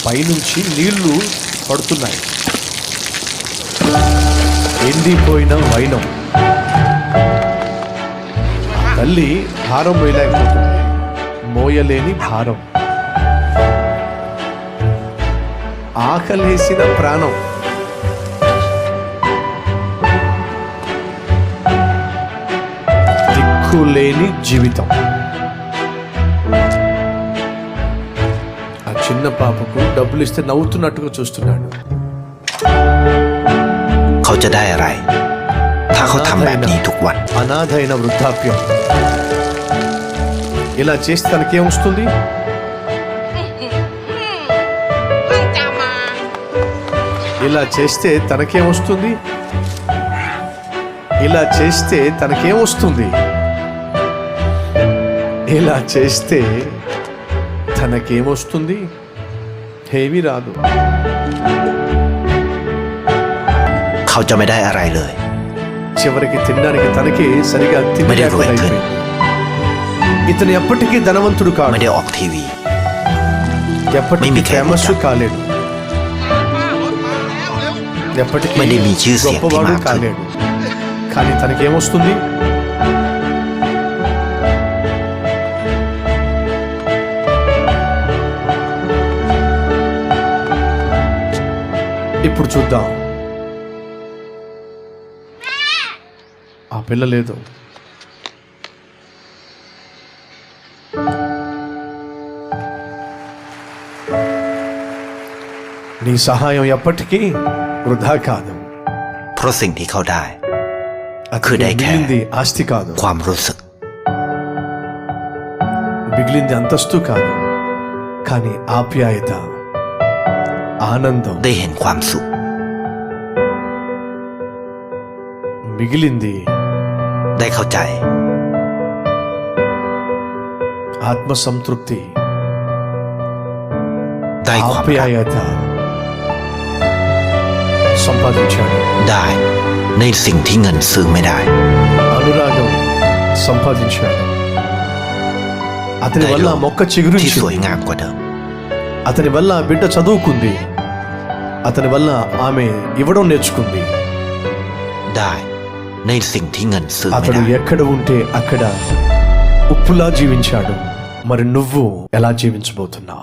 పైనుంచి నీళ్లు పడుతున్నాయి. ఎండిపోయిన వైనం. తల్లి భారం వేయలేకపోతుంది, మోయలేని భారం. ఆకలేసిన ప్రాణం. దిక్కులేని జీవితం. ఆ చిన్న పాపకు డబ్బులు ఇస్తే నవ్వుతున్నట్టుగా చూస్తున్నాడు. เขาจะได้อะไร ถ้าเขาทำแบบนี้ทุกวัน అనాథైన వృద్ధాప్యం. ఇలా చేస్తే తనకేమొస్తుంది? ఇలా చేస్తే తనకేమొస్తుంది? ఇలా చేస్తే తనకేమొస్తుంది? ఇలా చేస్తే తనకేమొస్తుంది? ఏమీ రాదు. เขาจะไม่ได้อะไรเลย చివరికి తినడానికి తనకే సరిగా ไม่ได้รวยขึ้น ఇతను ఎప్పటికీ ధనవంతుడు ไม่ కాదు, ได้ออกทีวี ఎప్పటికీ ఫేమస్ కాలేడు, ఎప్పటికీ ไม่ได้มีชื่อเสียงที่ గొప్పవాడు มากขึ้น కాలేడు. కానీ తనకేమొస్తుంది? ఇప్పుడు చూద్దాం. ఆ పిల్ల లేదు. నీ సహాయం ఎప్పటికీ వృధా కాదు. เพราะสิ่งที่เขาได้ అతనికిคือได้แค่ మిగిలింది ఆస్తి కాదు, ความรู้สึก మిగిలింది అంతస్తు కాదు, కానీ ఆప్యాయత, ఆనందం. ได้เห็นความสุข మిగిలింది ได้เข้าใจ ఆత్మ సంతృప్తి, ได้ความรัก ఆప్యాయత సంపాదించాడు. ได้ในสิ่งที่เงินซื้อไม่ได้ అనురాగం సంపాదించాడు. అతని ได้ వల్ల โลก మొక్క ที่ చిగురించి, สวยงามกว่าเดิม అతని వల్ల బిడ్డ చదువుకుంది, అతని వల్ల ఆమె ఇవ్వడం నేర్చుకుంది. ได้ในสิ่งที่เงินซื้อไม่ అతడు ได้ ఎక్కడ ఉంటే అక్కడ ఉప్పులా జీవించాడు. మరి నువ్వు ఎలా జీవించబోతున్నావు?